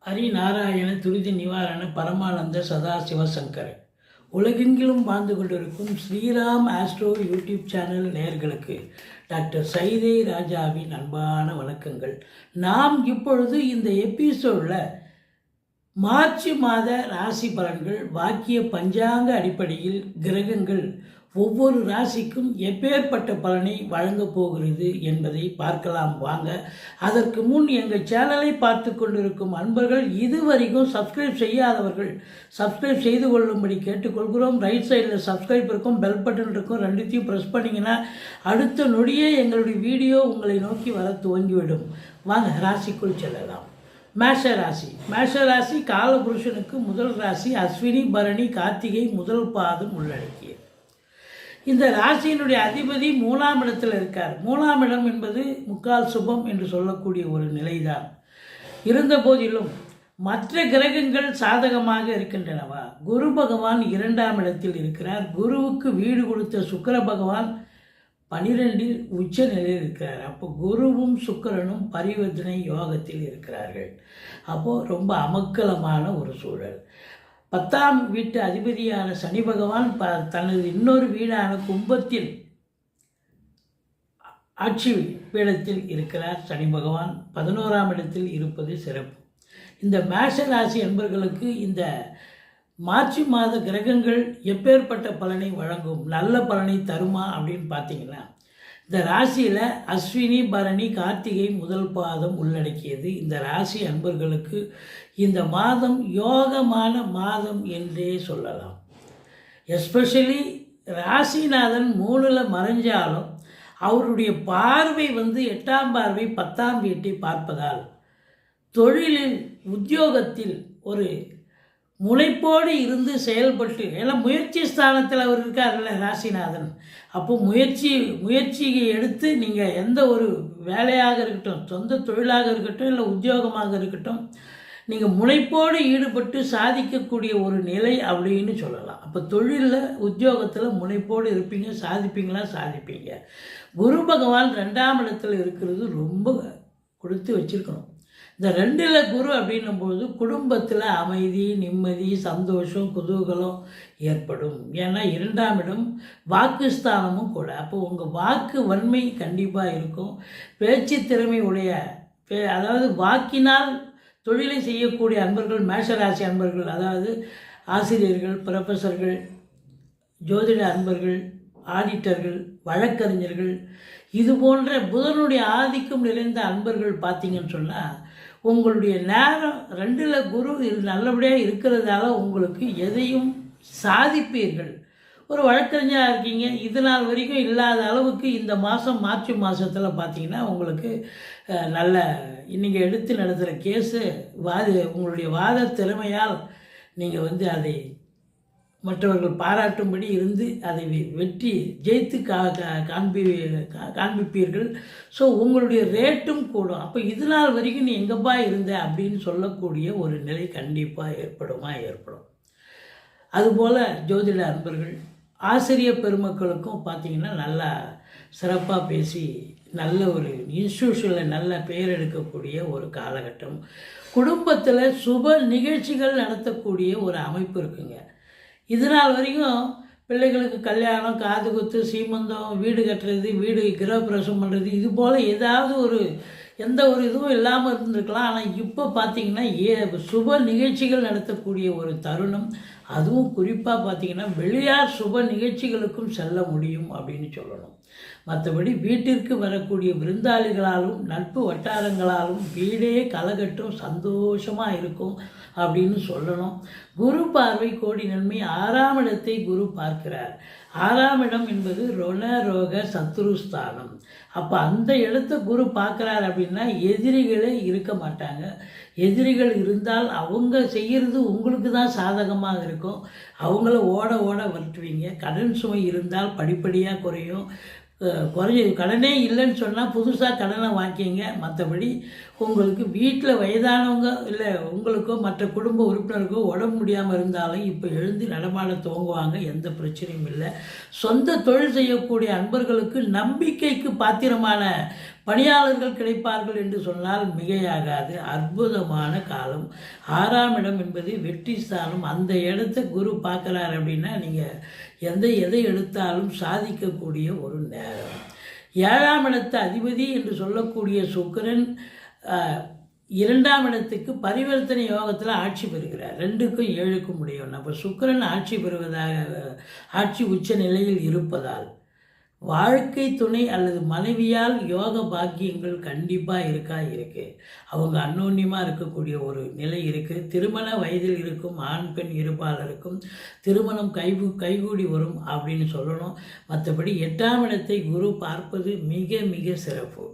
ஹரிநாராயண துரித நிவாரண பரமானந்த சதாசிவசங்கர உலகெங்கிலும் வாழ்ந்து கொண்டிருக்கும் ஸ்ரீராம் ஆஸ்ட்ரோ யூடியூப் சேனல் நேயர்களுக்கு டாக்டர் சைதை ராஜாவின் அன்பான வணக்கங்கள். நாம் இப்பொழுது இந்த எபிசோடில் மார்ச் மாத ராசி பலன்கள் வாக்கிய பஞ்சாங்க அடிப்படையில் கிரகங்கள் ஒவ்வொரு ராசிக்கும் எப்பேற்பட்ட பலனை வழங்கப் போகிறது என்பதை பார்க்கலாம் வாங்க. அதற்கு முன் எங்கள் சேனலை பார்த்து கொண்டிருக்கும் அன்பர்கள் இதுவரைக்கும் சப்ஸ்கிரைப் செய்யாதவர்கள் சப்ஸ்கிரைப் செய்து கொள்ளும்படி கேட்டுக்கொள்கிறோம். ரைட் சைடில் சப்ஸ்கிரைப் இருக்கும், பெல் பட்டன் இருக்கும், ரெண்டுத்தையும் ப்ரெஸ் பண்ணிங்கன்னா அடுத்த நொடியே எங்களுடைய வீடியோ உங்களை நோக்கி வர துவங்கிவிடும். வாங்க ராசிக்குள் செல்லலாம். மேஷ ராசி காலபுருஷனுக்கு முதல் ராசி. அஸ்வினி பரணி கார்த்திகை முதல் பாதம் உள்ளடக்கியது. இந்த ராசியினுடைய அதிபதி 3ஆம் இடத்தில் இருக்கார். 3ஆம் இடம் என்பது முக்கால் சுபம் என்று சொல்லக்கூடிய ஒரு நிலைதான். இருந்த போதிலும் மற்ற கிரகங்கள் சாதகமாக இருக்கின்றனவா? குரு பகவான் 2ஆம் இடத்தில் இருக்கிறார். குருவுக்கு வீடு கொடுத்த சுக்கிர பகவான் 12இல் உச்ச நிலையில் இருக்கிறார். அப்போ குருவும் சுக்கிரனும் பரிவர்த்தனை யோகத்தில் இருக்கிறார்கள். அப்போது ரொம்ப அமக்கலமான ஒரு சூழல். 10ஆம் வீட்டு அதிபதியான சனி பகவான் தனது இன்னொரு வீடான கும்பத்தில் ஆட்சி பீடத்தில் இருக்கிறார். சனி பகவான் 11ஆம் இடத்தில் இருப்பது சிறப்பு. இந்த மேஷ ராசி என்பவர்களுக்கு இந்த மார்ச் மாத கிரகங்கள் எப்பேற்பட்ட பலனை வழங்கும், நல்ல பலனை தருமா அப்படின்னு பார்த்தீங்கன்னா, இந்த ராசியில் அஸ்வினி பரணி கார்த்திகை முதல் பாதம் உள்ளடக்கியது. இந்த ராசி அன்பர்களுக்கு இந்த மாதம் யோகமான மாதம் என்றே சொல்லலாம். எஸ்பெஷலி ராசிநாதன் 3ல் மறைஞ்சாலும் அவருடைய பார்வை 8ஆம் பார்வை 10ஆம் வீட்டை பார்ப்பதால் தொழிலில் உத்தியோகத்தில் ஒரு முனைப்போடு இருந்து செயல்பட்டு, ஏன்னா முயற்சி ஸ்தானத்தில் அவர் இருக்கார்ல ராசிநாதன். அப்போ முயற்சியை எடுத்து நீங்கள் எந்த ஒரு வேலையாக இருக்கட்டும், சொந்த தொழிலாக இருக்கட்டும், இல்லை உத்தியோகமாக இருக்கட்டும், நீங்கள் முனைப்போடு ஈடுபட்டு சாதிக்கக்கூடிய ஒரு நிலை அப்படின்னு சொல்லலாம். அப்போ தொழிலில் உத்தியோகத்தில் முனைப்போடு இருப்பீங்க, சாதிப்பீங்க. குரு பகவான் 2ஆம் இடத்தில் இருக்கிறது ரொம்ப கொடுத்து வச்சுருக்கணும். இந்த 2ல் குரு அப்படின்னும்போது குடும்பத்தில் அமைதி, நிம்மதி, சந்தோஷம், குதூகலம் ஏற்படும். ஏன்னா 2ஆம் இடம் வாக்குஸ்தானமும் கூட. அப்போ உங்கள் வாக்கு வன்மை கண்டிப்பாக இருக்கும். பேச்சு திறமை உடைய, அதாவது வாக்கினால் தொழிலை செய்யக்கூடிய அன்பர்கள், மேஷராசி அன்பர்கள், அதாவது ஆசிரியர்கள், ப்ரொஃபஸர்கள், ஜோதிட அன்பர்கள், ஆடிட்டர்கள், வழக்கறிஞர்கள், இது போன்ற புதனுடைய ஆதிக்கம் நிறைந்த அன்பர்கள் பார்த்தீங்கன்னு சொன்னால் உங்களுடைய நேரம் 2ல் குரு நல்லபடியாக இருக்கிறதால உங்களுக்கு எதையும் சாதிப்பீர்கள். ஒரு வழக்கறிஞராக இருக்கீங்க, இது நாள் வரைக்கும் இல்லாத அளவுக்கு இந்த மாதம் மார்ச் மாதத்தில் பார்த்தீங்கன்னா உங்களுக்கு நல்ல நீங்கள் எடுத்து நடத்துகிற கேஸு உங்களுடைய வாத திறமையால் நீங்கள் அதை மற்றவர்கள் பாராட்டும்படி இருந்து அதை வெற்றி ஜெயித்து காண்பிப்பீர்கள். ஸோ உங்களுடைய ரேட்டும் கூடும். அப்போ இது நாள் வரைக்கும் நீ எங்கேப்பா இருந்த அப்படின்னு சொல்லக்கூடிய ஒரு நிலை கண்டிப்பாக ஏற்படும். அதுபோல் ஜோதிட அன்பர்கள், ஆசிரியர் பெருமக்களுக்கும் பார்த்திங்கன்னா நல்லா சிறப்பாக பேசி நல்ல ஒரு இன்ஸ்டியூஷனில் நல்ல பெயர் எடுக்கக்கூடிய ஒரு காலகட்டம். குடும்பத்தில் சுப நிகழ்ச்சிகள் நடத்தக்கூடிய ஒரு அமைப்பு இருக்குங்க. இது நாள் வரைக்கும் பிள்ளைகளுக்கு கல்யாணம், காது குத்து, சீமந்தம், வீடு கட்டுறது, வீடு கிரகப்பிரவேசம் பண்ணுறது, இது போல் ஏதாவது எந்த ஒரு இதுவும் இல்லாமல் இருந்திருக்கலாம். ஆனால் இப்போ பார்த்திங்கன்னா சுப நிகழ்ச்சிகள் நடத்தக்கூடிய ஒரு தருணம். அதுவும் குறிப்பாக பார்த்திங்கன்னா வெளியார் சுப நிகழ்ச்சிகளுக்கும் செல்ல முடியும் அப்படின்னு சொல்லணும். மற்றபடி வீட்டிற்கு வரக்கூடிய விருந்தாளிகளாலும் நட்பு வட்டாரங்களாலும் வீடே கலகட்டும், சந்தோஷமாக இருக்கும் அப்படின்னு சொல்லணும். குரு பார்வை கோடி நன்மை. 6ஆம் இடத்தை குரு பார்க்கிறார். 6ஆம் இடம் என்பது ரோக சத்ருஸ்தானம். அப்போ அந்த இடத்த குரு பார்க்குறார் அப்படின்னா எதிரிகளே இருக்க மாட்டாங்க. எதிரிகள் இருந்தால் அவங்க செய்கிறது உங்களுக்கு தான் சாதகமாக இருக்கும். அவங்கள ஓட வரட்டுவீங்க. கடன் சுமை இருந்தால் படிப்படியாக குறையும். கடனே இல்லைன்னு சொன்னால் புதுசாக கடனை வாங்கிக்கிங்க. மற்றபடி உங்களுக்கு வீட்டில் வயதானவங்க இல்லை உங்களுக்கோ மற்ற குடும்ப உறுப்பினருக்கோ உடம்பு முடியாமல் இருந்தாலும் இப்போ எழுந்து நடமாட துவங்குவாங்க. எந்த பிரச்சனையும் இல்லை. சொந்த தொழில் செய்யக்கூடிய அன்பர்களுக்கு நம்பிக்கைக்கு பாத்திரமான பணியாளர்கள் கிடைப்பார்கள் என்று சொன்னால் மிகையாகாது. அற்புதமான காலம். 6ஆம் இடம் என்பது வெற்றி ஸ்தானம். அந்த இடத்த குரு பார்க்குறார் அப்படின்னா நீங்கள் எதை எடுத்தாலும் சாதிக்கக்கூடிய ஒரு நேரம். 7ஆம் இடத்து அதிபதி என்று சொல்லக்கூடிய சுக்கிரன் 2ஆம் இடத்துக்கு பரிவர்த்தனை யோகத்தில் ஆட்சி பெறுகிறார். 2க்கும் 7க்கும் முடியும். அப்போ சுக்கிரன் ஆட்சி பெறுவதாக ஆட்சி உச்ச நிலையில் இருப்பதால் வாழ்க்கை துணை அல்லது மனைவியால் யோக பாக்கியங்கள் கண்டிப்பாக இருக்கு. அவங்க அன்னோன்யமாக இருக்கக்கூடிய ஒரு நிலை இருக்குது. திருமண வயதில் இருக்கும் ஆண் பெண் இருப்பாளருக்கும் திருமணம் கைகூடி வரும் அப்படின்னு சொல்லணும். மற்றபடி 8ஆம் இடத்தை குரு பார்ப்பது மிக மிக சிறப்பு.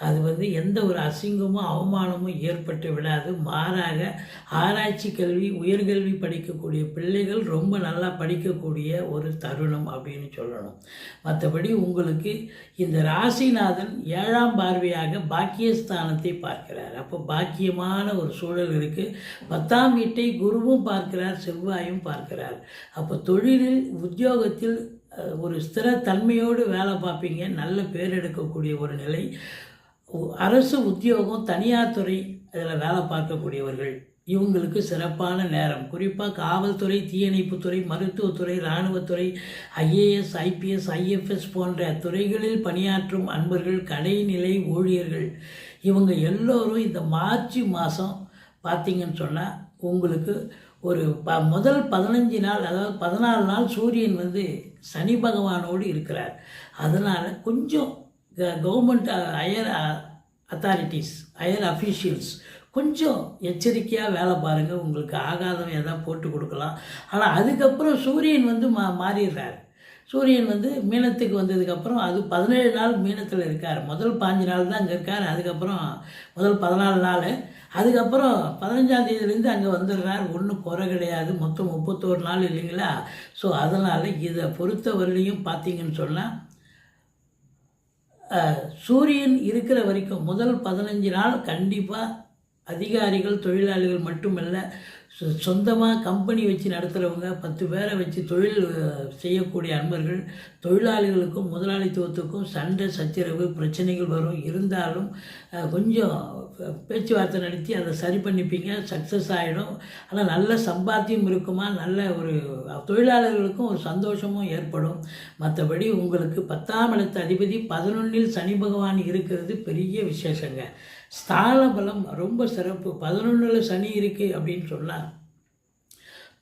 அது எந்த ஒரு அசிங்கமும் அவமானமும் ஏற்பட்டு விடாது. மாறாக ஆராய்ச்சி கல்வி உயர்கல்வி படிக்கக்கூடிய பிள்ளைகள் ரொம்ப நல்லா படிக்கக்கூடிய ஒரு தருணம் அப்படின்னு சொல்லணும். மற்றபடி உங்களுக்கு இந்த ராசிநாதன் 7ஆம் பார்வையாக பாக்கியஸ்தானத்தை பார்க்கிறார். அப்போ பாக்கியமான ஒரு சூழல் இருக்குது. 10ஆம் வீட்டை குருவும் பார்க்கிறார், செவ்வாயும் பார்க்கிறார். அப்போ தொழிலில் உத்தியோகத்தில் ஒரு ஸ்திரத்தன்மையோடு வேலை பார்ப்பீங்க. நல்ல பேர் எடுக்கக்கூடிய ஒரு நிலை. அரசு உத்தியோகம், தனியார் துறை அதில் வேலை பார்க்கக்கூடியவர்கள் இவங்களுக்கு சிறப்பான நேரம். குறிப்பாக காவல்துறை, தீயணைப்புத்துறை, மருத்துவத்துறை, இராணுவத்துறை, ஐஏஎஸ், ஐபிஎஸ், ஐஎஃப்எஸ் போன்ற துறைகளில் பணியாற்றும் அன்பர்கள், கடைநிலை ஊழியர்கள் இவங்க எல்லோரும் இந்த மார்ச் மாதம் பார்த்திங்கன்னு சொன்னால் உங்களுக்கு ஒரு முதல் 15 நாள், அதாவது 14 நாள் சூரியன் சனி பகவானோடு இருக்கிறார். அதனால் கொஞ்சம் government higher authorities, higher officials கொஞ்சம் எச்சரிக்கையாக வேலை பாருங்கள். உங்களுக்கு ஆகாதம் எதாவது போட்டு கொடுக்கலாம். ஆனால் அதுக்கப்புறம் சூரியன் மாறிடுறார். சூரியன் மீனத்துக்கு வந்ததுக்கப்புறம் அது 17 நாள் மீனத்தில் இருக்கார். முதல் 5 நாள் தான் அங்கே இருக்கார். அதுக்கப்புறம் முதல் 14 நாள், அதுக்கப்புறம் 15ஆம் தேதியிலேருந்து அங்கே வந்துடுறார். ஒன்றும் குறை கிடையாது. மொத்தம் 31 நாள் இல்லைங்களா? ஸோ அதனால் இதை பொறுத்தவரையிலையும் பார்த்தீங்கன்னு சொன்னால் சூரியன் இருக்கிற வரைக்கும் முதல் 15 நாள் கண்டிப்பாக அதிகாரிகள், தொழிலாளிகள் மட்டுமல்ல, சொந்தமாக கம்பெனி வச்சு நடத்துகிறவங்க, 10 பேரை வச்சு தொழில் செய்யக்கூடிய அன்பர்கள், தொழிலாளிகளுக்கும் முதலாளித்துவத்துக்கும் சண்டை சச்சரவு பிரச்சனைகள் வரும். இருந்தாலும் கொஞ்சம் பேச்சுவார்த்தை நடத்தி அதை சரி பண்ணிப்பீங்க, சக்ஸஸ் ஆகிடும். ஆனால் நல்ல சம்பாத்தியம் இருக்குமா, நல்ல ஒரு தொழிலாளர்களுக்கும் ஒரு சந்தோஷமும் ஏற்படும். மற்றபடி உங்களுக்கு 10ஆம் இடத்து அதிபதி 11இல் சனி பகவான் இருக்கிறது பெரிய விசேஷங்க. ஸ்தான பலம் ரொம்ப சிறப்பு. 11இல் சனி இருக்குது அப்படின்னு சொன்னால்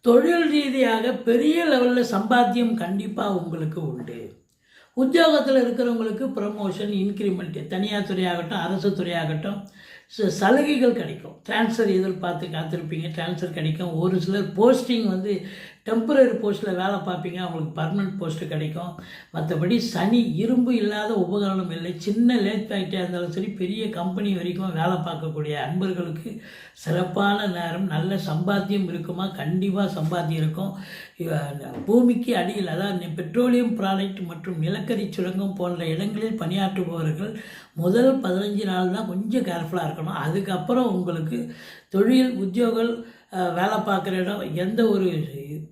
தொழில் ரீதியாக பெரிய லெவலில் சம்பாத்தியம் கண்டிப்பாக உங்களுக்கு உண்டு. உத்தியோகத்தில் இருக்கிறவங்களுக்கு ப்ரமோஷன், இன்க்ரிமெண்ட், தனியார் துறையாகட்டும் அரசு துறையாகட்டும் சலுகைகள் கிடைக்கும். ட்ரான்ஸ்ஃபர் எதிர்பார்த்து காத்திருப்பீங்க, ட்ரான்ஸ்ஃபர் கிடைக்கும். ஒரு சிலர் போஸ்டிங் டெம்பரரி போஸ்ட்டில் வேலை பார்ப்பீங்க, அவங்களுக்கு பர்மனெண்ட் போஸ்ட்டு கிடைக்கும். மற்றபடி சனி இரும்பு இல்லாத உபகரணம் இல்லை. சின்ன லேத் ஃபேக்டரியாக இருந்தாலும் சரி, பெரிய கம்பெனி வரைக்கும் வேலை பார்க்கக்கூடிய அன்பர்களுக்கு சிறப்பான நேரம். நல்ல சம்பாத்தியம் இருக்குமா? கண்டிப்பாக சம்பாத்தியம் இருக்கும். பூமிக்கு அடியில், அதாவது பெட்ரோலியம் ப்ராடக்ட் மற்றும் நிலக்கரி சுரங்கம் போன்ற இடங்களில் பணியாற்றுபவர்கள் முதல் 15 நாள் தான் கொஞ்சம் கேர்ஃபுல்லாக இருக்கணும். அதுக்கப்புறம் உங்களுக்கு தொழில், உத்தியோகம், வேலை பார்க்குற இடம் எந்த ஒரு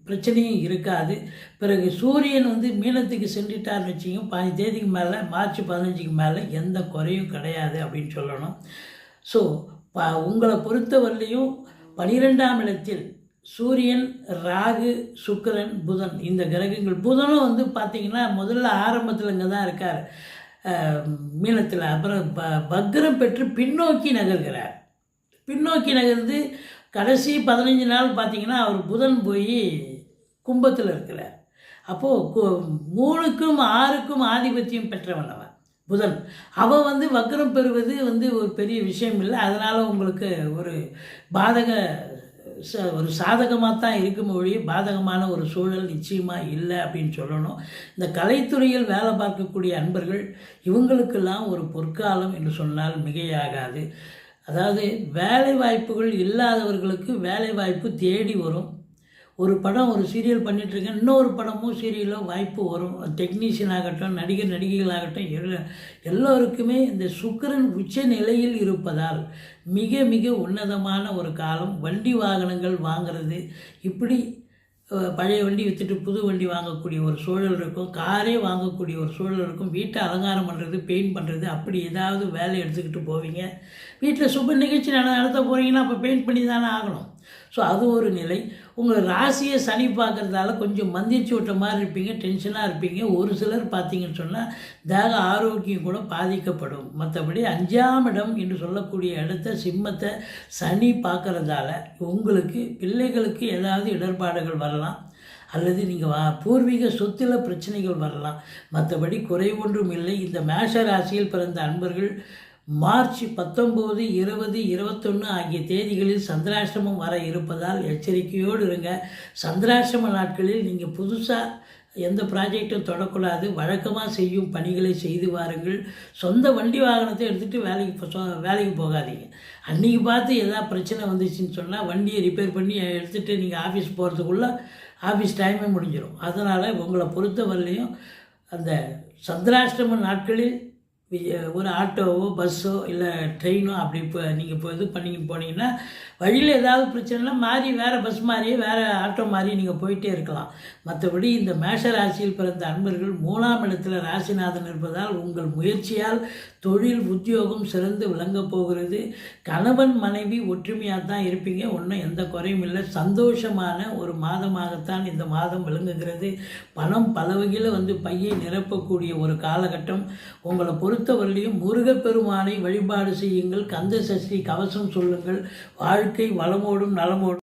பிரச்சனையும் இருக்காது. பிறகு சூரியன் மீனத்துக்கு சென்றுட்டார்னு வச்சிங்க, 15 தேதிக்கு மேலே, மார்ச் 15க்கு மேலே எந்த குறையும் கிடையாது அப்படின்னு சொல்லணும். ஸோ உங்களை பொறுத்தவரையிலையும் 12ஆம் இடத்தில் சூரியன், ராகு, சுக்கிரன், புதன் இந்த கிரகங்கள். புதனும் பார்த்திங்கன்னா முதல்ல ஆரம்பத்தில் இங்கே தான் இருக்கார் மீனத்தில். அப்புறம் வக்ரம் பெற்று பின்னோக்கி நகர்கிறார். பின்னோக்கி நகர்ந்து கடைசி 15 நாள் பார்த்திங்கன்னா அவர் புதன் போய் கும்பத்தில் இருக்கிறார். அப்போது 3க்கும் 6க்கும் ஆதிபத்தியம் பெற்றவன் அவன் புதன். அவன் வக்ரம் பெறுவது ஒரு பெரிய விஷயம் இல்லை. அதனால் உங்களுக்கு ஒரு ஒரு சாதகமாக தான் இருக்கும் ஒழிய பாதகமான ஒரு சூழல் நிச்சயமாக இல்லை அப்படின்னு சொல்லணும். இந்த கலைத்துறையில் வேலை பார்க்கக்கூடிய அன்பர்கள் இவங்களுக்கெல்லாம் ஒரு பொற்காலம் என்று சொன்னால் மிகையாகாது. அதாவது வேலை வாய்ப்புகள் இல்லாதவர்களுக்கு வேலை வாய்ப்பு தேடி வரும். ஒரு படம், ஒரு சீரியல் பண்ணிகிட்ருக்கேன், இன்னொரு படமும் சீரியலோ வாய்ப்பு வரும். டெக்னீஷியன் ஆகட்டும், நடிகர் நடிகைகளாகட்டும், எல்லோருக்குமே இந்த சுக்கிரன் உச்ச நிலையில் இருப்பதால் மிக மிக உன்னதமான ஒரு காலம். வண்டி வாகனங்கள் வாங்கிறது, இப்படி பழைய வண்டி விற்றுட்டு புது வண்டி வாங்கக்கூடிய ஒரு சூழல் இருக்கும், காரே வாங்கக்கூடிய ஒரு சூழல் இருக்கும். வீட்டை அலங்காரம் பண்ணுறது, பெயிண்ட் பண்ணுறது, அப்படி ஏதாவது வேலை எடுத்துக்கிட்டு போவீங்க. வீட்டில் சுப நிகழ்ச்சி நடத்த போகிறீங்கன்னா அப்போ பெயிண்ட் பண்ணி தானே ஆகணும். ஸோ அது ஒரு நிலை. உங்கள் ராசியை சனி பார்க்குறதால கொஞ்சம் மந்திரிச்சு விட்ட மாதிரி இருப்பீங்க, டென்ஷனாக இருப்பீங்க. ஒரு சிலர் பார்த்தீங்கன்னு சொன்னால் தேக ஆரோக்கியம் கூட பாதிக்கப்படும். மற்றபடி 5ஆம் இடம் என்று சொல்லக்கூடிய இடத்த சிம்மத்தை சனி பார்க்குறதால உங்களுக்கு பிள்ளைகளுக்கு ஏதாவது இடர்பாடுகள் வரலாம், அல்லது நீங்கள் பூர்வீக சொத்தில் பிரச்சனைகள் வரலாம். மற்றபடி குறை ஒன்றும் இல்லை. இந்த மேஷ ராசியில் பிறந்த அன்பர்கள் மார்ச் 19, 20, 21 ஆகிய தேதிகளில் சந்திராஷ்டமம் வர இருப்பதால் எச்சரிக்கையோடு இருங்க. சந்திராஷ்டம நாட்களில் நீங்கள் புதுசாக எந்த ப்ராஜெக்டும் தொடக்கூடாது. வழக்கமாக செய்யும் பணிகளை செய்து வாருங்கள். சொந்த வண்டி வாகனத்தை எடுத்துகிட்டு வேலைக்கு போகாதீங்க. அன்றைக்கி பார்த்து எதாவது பிரச்சனை வந்துச்சுன்னு சொன்னால் வண்டியை ரிப்பேர் பண்ணி எடுத்துகிட்டு நீங்கள் ஆஃபீஸ் போகிறதுக்குள்ளே ஆஃபீஸ் டைமே முடிஞ்சிடும். அதனால் உங்களை பொறுத்தவரையிலையும் அந்த சந்திராஷ்டம நாட்களில் ஒரு ஆட்டோவோ பஸ்ஸோ இல்லை ட்ரெயினோ அப்படி இப்போ நீங்கள் இப்போ இது பண்ணிக்கிட்டு போனீங்கன்னா வழியில் ஏதாவது பிரச்சனைனா மாறி வேறு பஸ் மாதிரியே வேறு ஆட்டோ மாதிரி நீங்கள் போயிட்டே இருக்கலாம். மற்றபடி இந்த மேஷ ராசியில் பிறந்த அன்பர்கள் 3ஆம் இடத்துல ராசிநாதன் இருப்பதால் உங்கள் முயற்சியால் தொழில் உத்தியோகம் சிறந்து விளங்கப் போகிறது. கணவன் மனைவி ஒற்றுமையாக தான் இருப்பீங்க, ஒன்றும் எந்த குறையும் இல்லை. சந்தோஷமான ஒரு மாதமாகத்தான் இந்த மாதம் விளங்குகிறது. பணம் பல வகையில் பையை நிரப்பக்கூடிய ஒரு காலகட்டம். உங்களை பொறுத்தவரையிலையும் முருகப்பெருமானை வழிபாடு செய்யுங்கள், கந்த சஷ்டி கவசம் சொல்லுங்கள். வாழ்க்கை வளமோடும் நலமோடும்